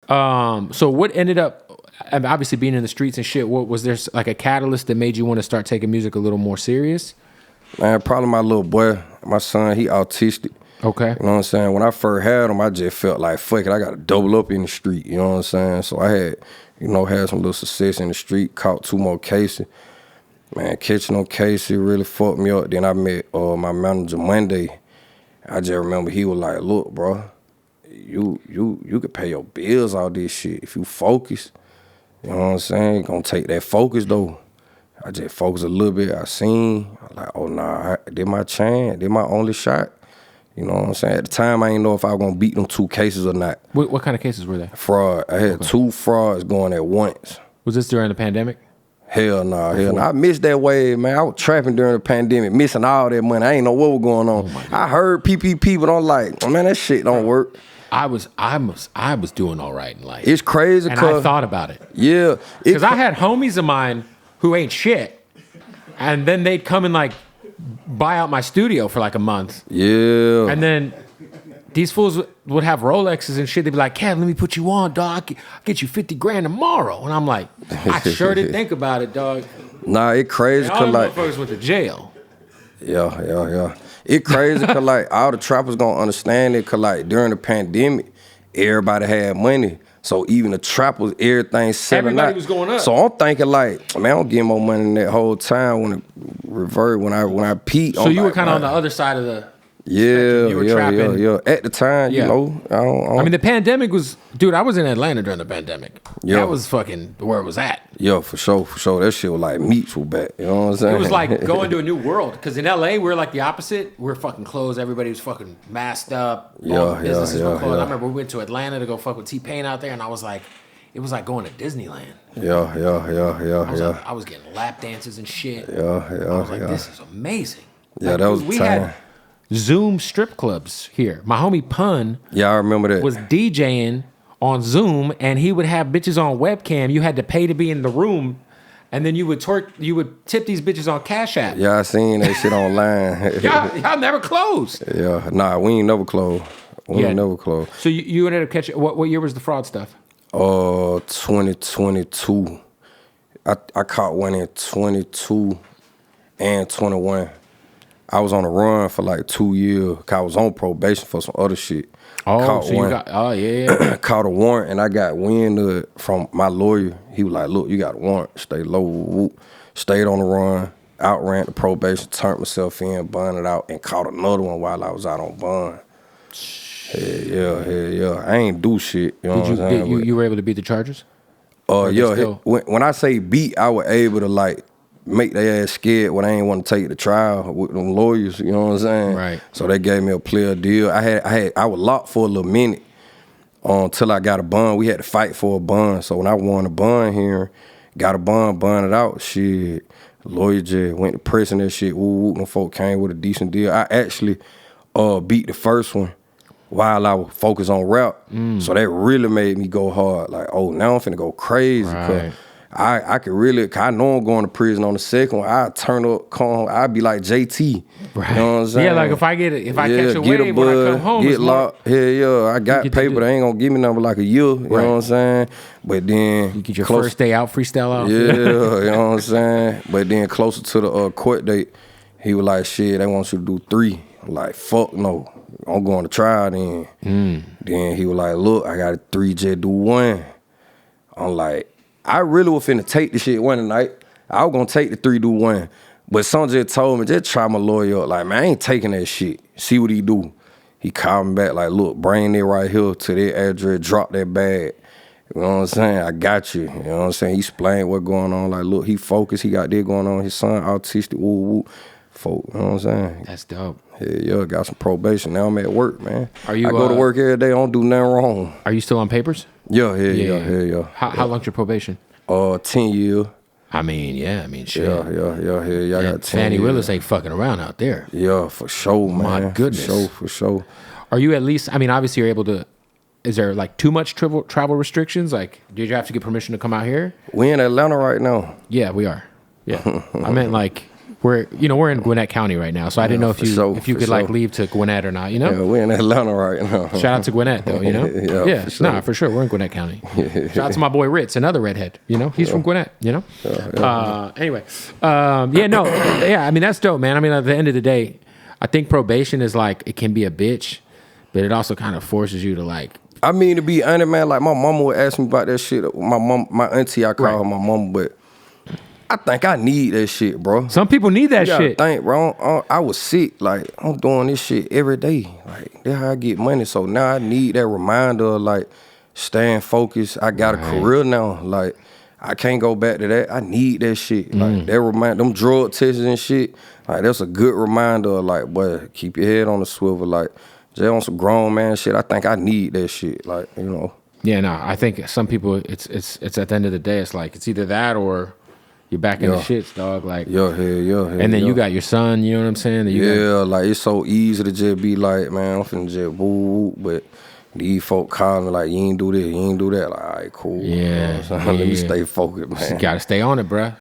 So what ended up, I mean, obviously being in the streets and shit, what was there like a catalyst that made you want to start taking music a little more serious? Man, probably my little boy, my son, he autistic. Okay. You know what I'm saying? When I first had him, I just felt like, fuck it, I got to double up in the street. You know what I'm saying? So I had, had some little success in the street, caught 2 more cases. Man, catching them cases really fucked me up. Then I met my manager Monday. I just remember he was like, look, bro, you could pay your bills, all this shit, if you focus. You know what I'm saying? Gonna take that focus, though. I just focused a little bit. I seen, like, oh, nah, I did my chance. Did my only shot. You know what I'm saying? At the time, I didn't know if I was going to beat them 2 cases or not. What kind of cases were they? Fraud. I had 2 frauds going at once. Was this during the pandemic? Hell nah, hell nah. I missed that wave, man. I was trapping during the pandemic, missing all that money. I ain't know what was going on. I heard PPP, but I'm like, oh, man, that shit don't work. I was doing all right in life. It's crazy. And I thought about it. Yeah. Because I had homies of mine who ain't shit. And then they'd come and like buy out my studio for like a month. Yeah. And then these fools would have Rolexes and shit. They'd be like, Kev, let me put you on, dog. I'll get you 50 grand tomorrow. And I'm like, I sure did think about it, dog. Nah, it crazy. And all the motherfuckers went to jail. Yeah. It crazy because, like, all the trappers gonna understand it because, like, during the pandemic, everybody had money. So even the trappers, everything selling Everybody out. was going up. So I'm thinking, like, man, I'm getting more money than that whole time when it revert, when I peaked. So you were kind of on the other side of the... Yeah, you were trapping. yeah. At the time, Yeah. I mean, the pandemic was... Dude, I was in Atlanta during the pandemic. Yeah. That was fucking where it was at. Yeah, for sure. That shit was like meat was back. You know what I'm saying? It was like going to a new world. Because in LA, we're like the opposite. We're fucking closed. Everybody was fucking masked up. All the businesses were closed. I remember we went to Atlanta to go fuck with T-Pain out there, and I was like... It was like going to Disneyland. Yeah. I was getting lap dances and shit. Yeah. I was like, this is amazing. Yeah, like, that was we time. had Zoom strip clubs here. My homie Pun I remember that. was DJing on Zoom, and he would have bitches on webcam. You had to pay to be in the room, and then you would tip these bitches on Cash App. Yeah, I seen that shit online. y'all never closed. Yeah, nah, we ain't never closed. We ain't never closed. So you ended up catching, what year was the fraud stuff? 2022. I caught one in 22 and 21. I was on a run for like 2 years. I was on probation for some other shit. Oh, so you got, Caught a warrant, and I got wind of it from my lawyer. He was like, look, you got a warrant. Stay low. Whoop. Stayed on the run. Outran the probation, turned myself in, bonded out, and caught another one while I was out on bond. Hell yeah. I ain't do shit. You know what I'm saying? You were able to beat the charges? When I say beat, I was able to like make their ass scared when I ain't want to take the trial with them lawyers. You know what I'm saying? Right. So they gave me a clear deal. I was locked for a little minute until I got a bond. We had to fight for a bond. So when I won a bond here, got a bonded out. Shit, lawyer just went to prison. That shit. Them folk came with a decent deal. I actually beat the first one while I was focused on rap. So that really made me go hard. Like, oh, now I'm finna go crazy. Right. I could really, cause I know I'm going to prison on the second one. I turn up, come home, I'd be like JT. Right. You know what I'm saying? Yeah, like if I catch a wave when I come home, get locked. I got paper. They ain't gonna give me nothing but like a year. You know what I'm saying? But then you get your first day out freestyle out. Yeah, you know what I'm saying? But then closer to the court date, he was like, shit, they want you to do 3. I'm like, fuck no. I'm going to trial then. Then he was like, look, I got a 3, just do 1. I'm like, I really was finna take the shit one night. I was gonna take the 3, do 1. But someone just told me, just try my lawyer up. Like, man, I ain't taking that shit. See what he do. He called me back like, look, bring it right here to that address, drop that bag. You know what I'm saying? I got you. You know what I'm saying? He explained what's going on. Like, look, he focused. He got this going on. His son autistic, woo. Folk, you know what I'm saying? That's dope. Yeah, got some probation. Now I'm at work, man. I go to work every day. I don't do nothing wrong. Are you still on papers? Yeah. How long's your probation? 10 years. I mean, shit. Yeah. I got 10 Fannie years. Willis ain't fucking around out there. Yeah, for sure, man. My goodness. For sure. Are you at least, I mean, obviously you're able to, is there like too much travel restrictions? Like, did you have to get permission to come out here? We in Atlanta right now. Yeah, we are. Yeah. I meant like, we're in Gwinnett County right now, so I didn't know if you could like leave to Gwinnett or not. Yeah, we're in Atlanta right now. Shout out to Gwinnett though. For sure, we're in Gwinnett County. Shout out to my boy Ritz, another redhead. He's from Gwinnett. Anyway, I mean that's dope, man. I mean at the end of the day, I think probation is like it can be a bitch, but it also kind of forces you to like. I mean, to be honest, man, like my mama would ask me about that shit. My auntie, I call her my mama, but I think I need that shit, bro. Some people need that shit. Think, bro. I was sick. Like, I'm doing this shit every day. Like, that's how I get money. So now I need that reminder of, like, staying focused. I got a career now. Like, I can't go back to that. I need that shit. Like, that remind them drug tests and shit. Like, that's a good reminder of, like, boy, keep your head on the swivel. Like, just on some grown man shit. I think I need that shit. Like, Yeah, no, I think some people, it's at the end of the day, it's like, it's either that or you're back in the shits, dog. Like, and then you got your son, you know what I'm saying? Like, it's so easy to just be like, man, I'm finna just boo, but these folk calling me like, you ain't do this, you ain't do that. Like, all right, cool. Yeah. Let me stay focused, man. You gotta stay on it, bruh.